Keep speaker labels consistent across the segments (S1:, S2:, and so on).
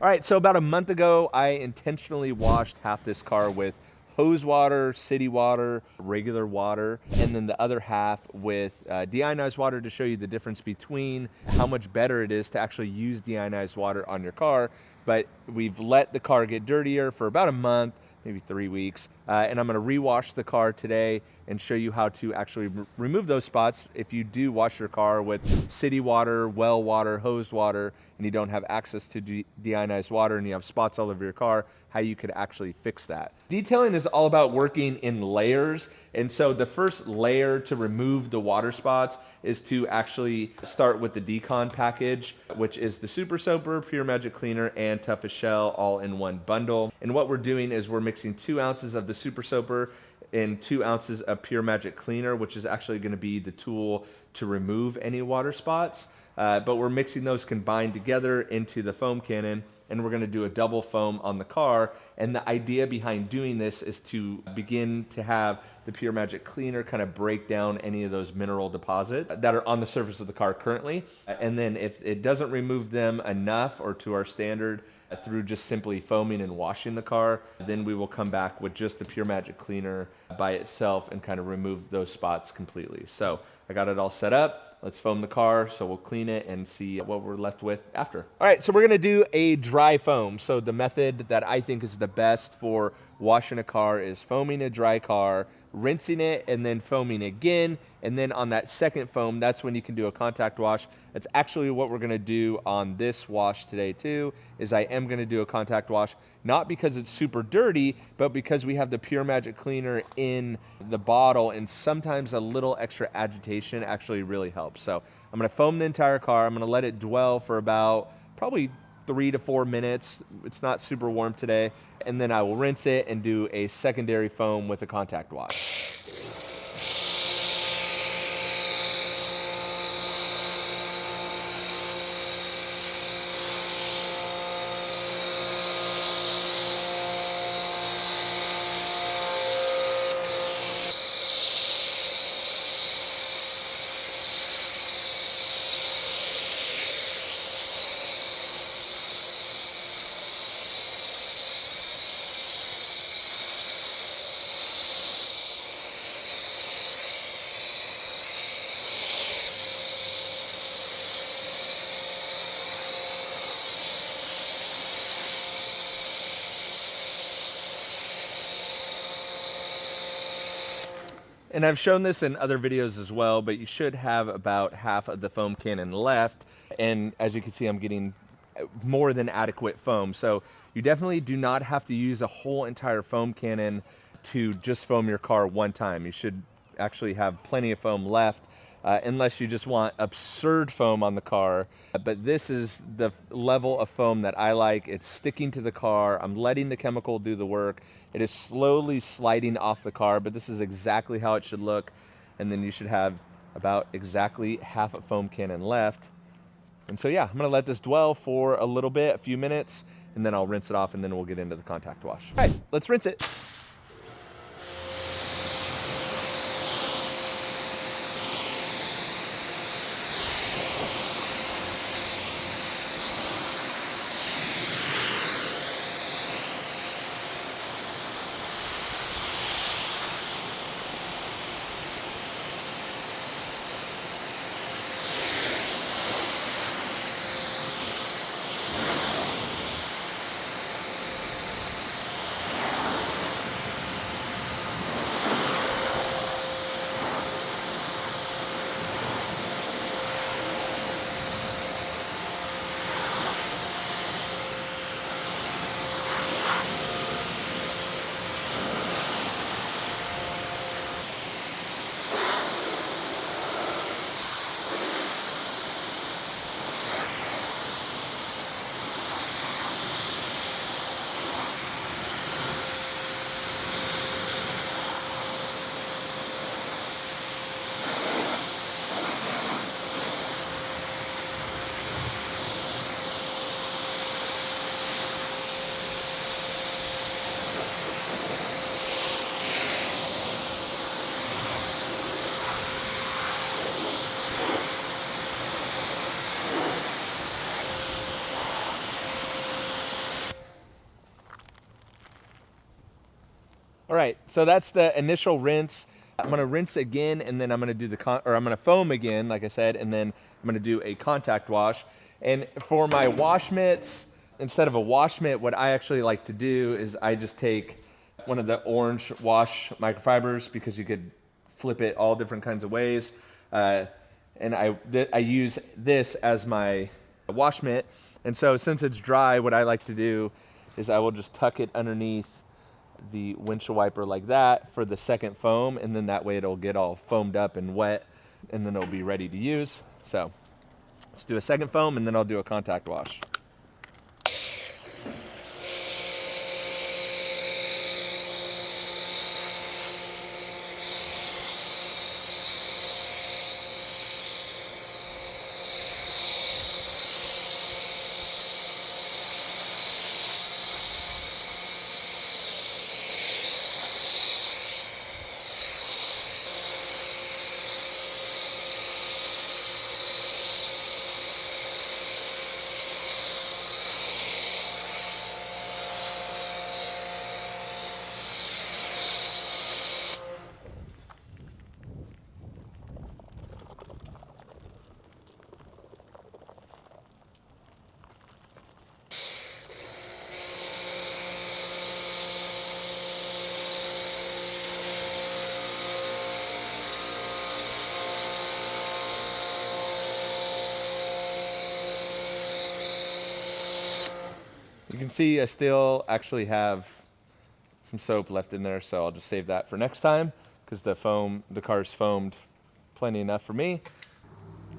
S1: All right, so about a month ago, I intentionally washed half this car with hose water, city water, regular water, and then the other half with deionized water to show you the difference between how much better it is to actually use deionized water on your car. But we've let the car get dirtier for about a month, maybe 3 weeks, and I'm gonna rewash the car today and show you how to actually remove those spots if you do wash your car with city water, well water, hose water, and you don't have access to deionized water and you have spots all over your car, how you could actually fix that. Detailing is all about working in layers, and so the first layer to remove the water spots is to actually start with the Decon package, which is the Super Soaper, Pure Magic Cleaner, and Toughest Shell all in one bundle. And what we're doing is we're mixing 2 ounces of the Super Soaper and 2 ounces of Pure Magic Cleaner, which is actually gonna be the tool to remove any water spots. But we're mixing those combined together into the foam cannon, and we're gonna do a double foam on the car. And the idea behind doing this is to begin to have the Pure Magic Cleaner kind of break down any of those mineral deposits that are on the surface of the car currently. And then if it doesn't remove them enough or to our standard through just simply foaming and washing the car, then we will come back with just the Pure Magic Cleaner by itself and kind of remove those spots completely. So I got it all set up. Let's foam the car, so we'll clean it and see what we're left with after. All right, so we're gonna do a dry foam. So the method that I think is the best for washing a car is foaming a dry car, rinsing it, and then foaming again. And then on that second foam, that's when you can do a contact wash. That's actually what we're gonna do on this wash today too, is I am gonna do a contact wash, not because it's super dirty, but because we have the Pure Magic Cleaner in the bottle, and sometimes a little extra agitation actually really helps. So I'm gonna foam the entire car. I'm gonna let it dwell for about probably 3 to 4 minutes. It's not super warm today. And then I will rinse it and do a secondary foam with a contact wash. And I've shown this in other videos as well, but you should have about half of the foam cannon left. And as you can see, I'm getting more than adequate foam. So you definitely do not have to use a whole entire foam cannon to just foam your car one time. You should actually have plenty of foam left, unless you just want absurd foam on the car. But this is the level of foam that I like. It's sticking to the car. I'm letting the chemical do the work. It is slowly sliding off the car, but this is exactly how it should look. And then you should have about exactly half a foam cannon left. And so yeah, I'm gonna let this dwell for a little bit, a few minutes, and then I'll rinse it off, and then we'll get into the contact wash. All right, let's rinse it. All right, so that's the initial rinse. I'm gonna rinse again, and then I'm gonna do I'm gonna foam again, like I said, and then I'm gonna do a contact wash. And for my wash mitts, instead of a wash mitt, what I actually like to do is I just take one of the orange wash microfibers, because you could flip it all different kinds of ways. And I use this as my wash mitt. And so since it's dry, what I like to do is I will just tuck it underneath the windshield wiper like that for the second foam, and then that way it'll get all foamed up and wet, and then it'll be ready to use. So let's do a second foam, and then I'll do a contact wash. You can see I still actually have some soap left in there, so I'll just save that for next time, because the car's foamed plenty enough for me.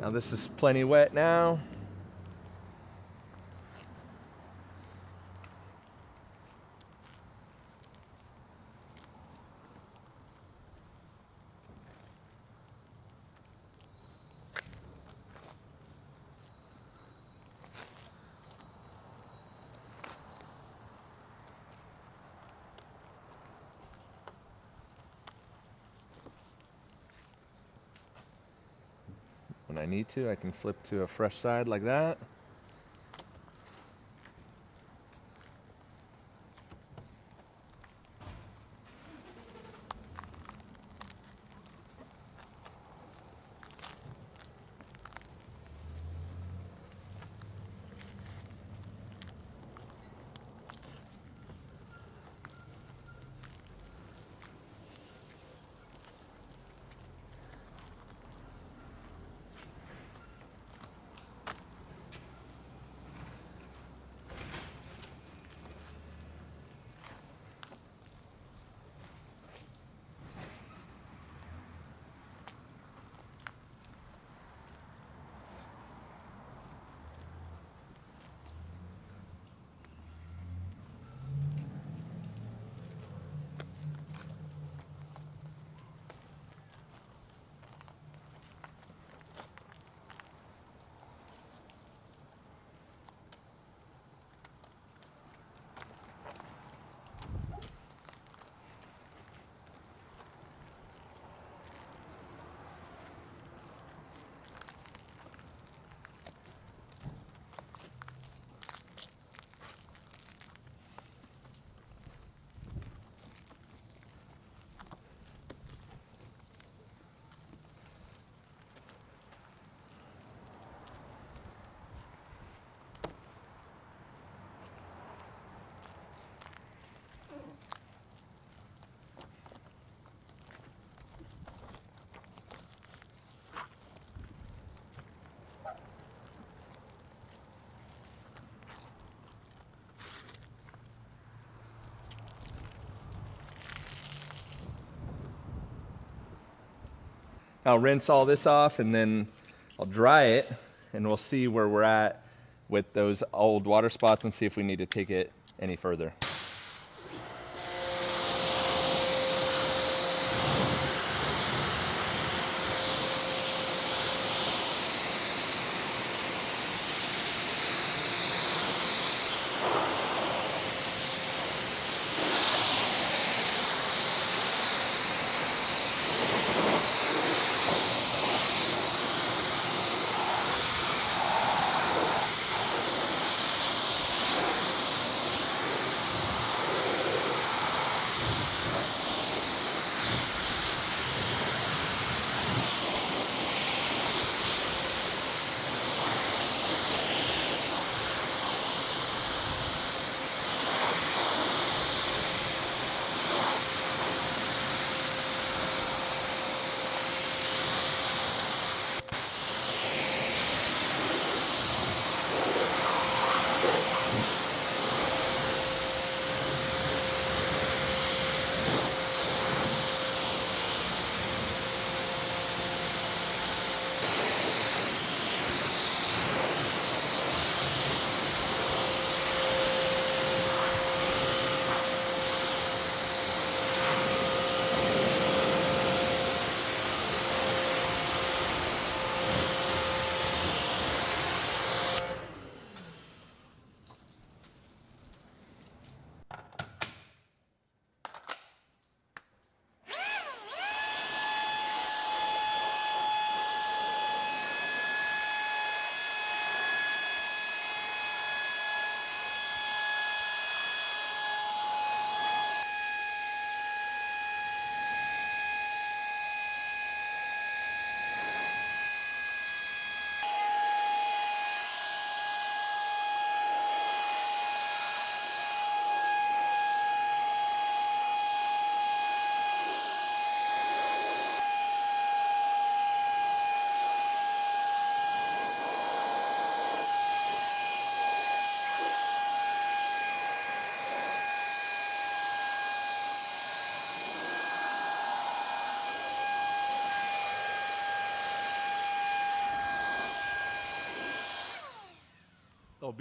S1: Now this is plenty wet now. When I need to, I can flip to a fresh side like that. I'll rinse all this off, and then I'll dry it, and we'll see where we're at with those old water spots and see if we need to take it any further.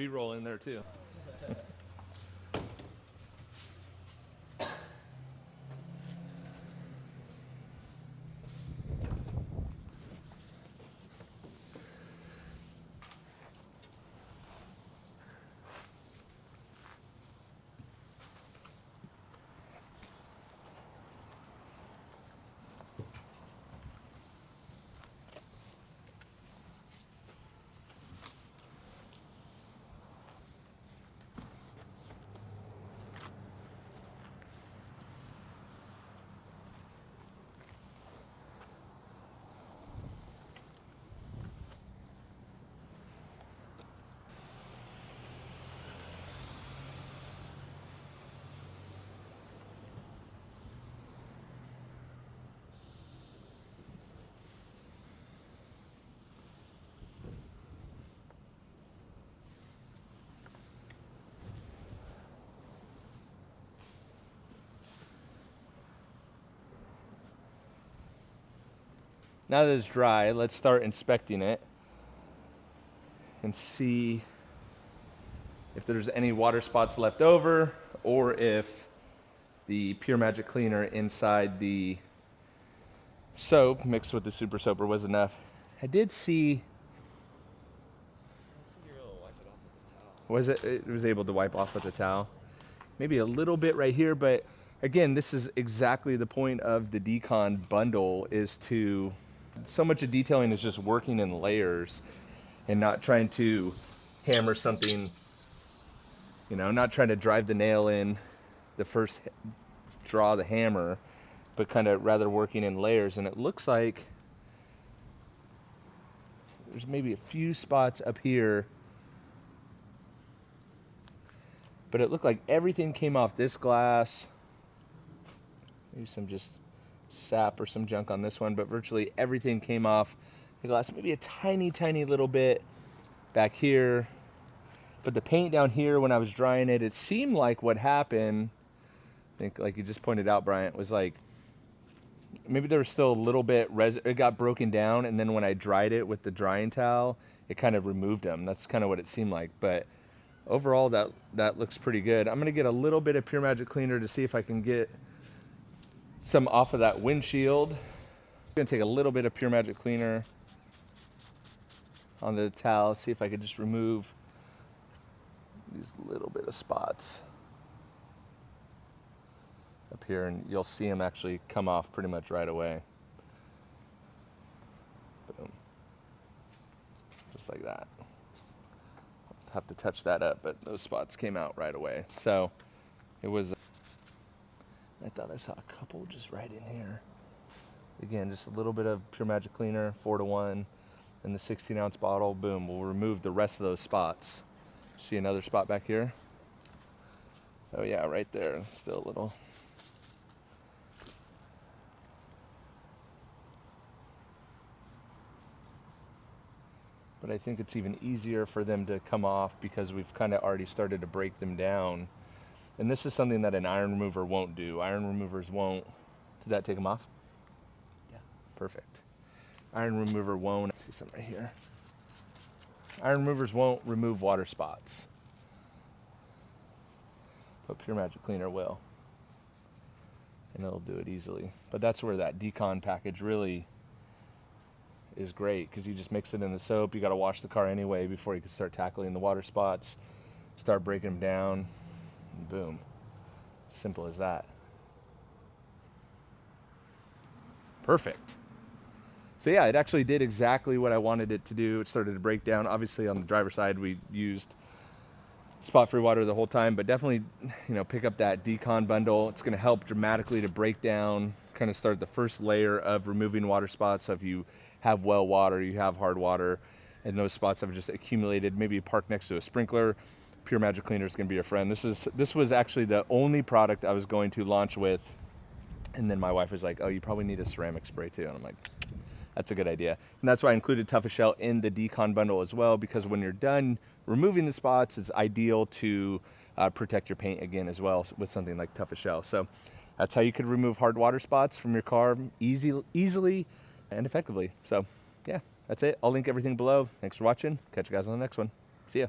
S1: B-roll in there too. Now that it's dry, let's start inspecting it and see if there's any water spots left over or if the Pure Magic cleaner inside the soap mixed with the super soaper was enough. I did see, it was able to wipe off with a towel. Maybe a little bit right here, but again, this is exactly the point of the Decon Bundle, is to, so much of detailing is just working in layers and not trying to hammer something, you know, not trying to drive the nail in the first draw of the hammer, but kind of rather working in layers. And it looks like there's maybe a few spots up here, but it looked like everything came off this glass. Maybe some just sap or some junk on this one, but virtually everything came off the glass. Maybe a tiny little bit back here. But the paint down here, when I was drying it, it seemed like what happened, I think like you just pointed out, Bryant, was like maybe there was still a little bit, it got broken down, and then when I dried it with the drying towel, it kind of removed them. That's kind of what it seemed like. But overall, that looks pretty good. I'm gonna get a little bit of Pure Magic cleaner to see if I can get some off of that windshield. I'm gonna take a little bit of Pure Magic cleaner on the towel, see if I could just remove these little bit of spots up here, and you'll see them actually come off pretty much right away. Boom. Just like that. I'll have to touch that up, but those spots came out right away. So it was, I thought I saw a couple just right in here. Again, just a little bit of Pure Magic cleaner, 4-to-1, in the 16-ounce bottle. Boom, we'll remove the rest of those spots. See another spot back here? Oh yeah, right there, still a little. But I think it's even easier for them to come off because we've kind of already started to break them down. And this is something that an iron remover won't do. Iron removers won't. Did that take them off? Yeah. Perfect. Iron remover won't. I see something right here. Iron removers won't remove water spots, but Pure Magic cleaner will. And it'll do it easily. But that's where that Decon package really is great, because you just mix it in the soap. You got to wash the car anyway before you can start tackling the water spots, start breaking them down, and boom. Simple as that. Perfect. So yeah, it actually did exactly what I wanted it to do. It started to break down. Obviously on the driver's side, we used spot-free water the whole time, but definitely, you know, pick up that Decon Bundle. It's going to help dramatically to break down, kind of start the first layer of removing water spots. So if you have well water, you have hard water, and those spots have just accumulated, maybe you park next to a sprinkler, Pure Magic cleaner is going to be your friend. This was actually the only product I was going to launch with, and then my wife was like, oh, you probably need a ceramic spray too. And I'm like, that's a good idea. And that's why I included Toughest Shell in the Decon Bundle as well, because when you're done removing the spots, it's ideal to protect your paint again as well with something like Toughest Shell. So that's how you could remove hard water spots from your car easily and effectively. So yeah, that's it. I'll link everything below. Thanks for watching. Catch you guys on the next one. See ya.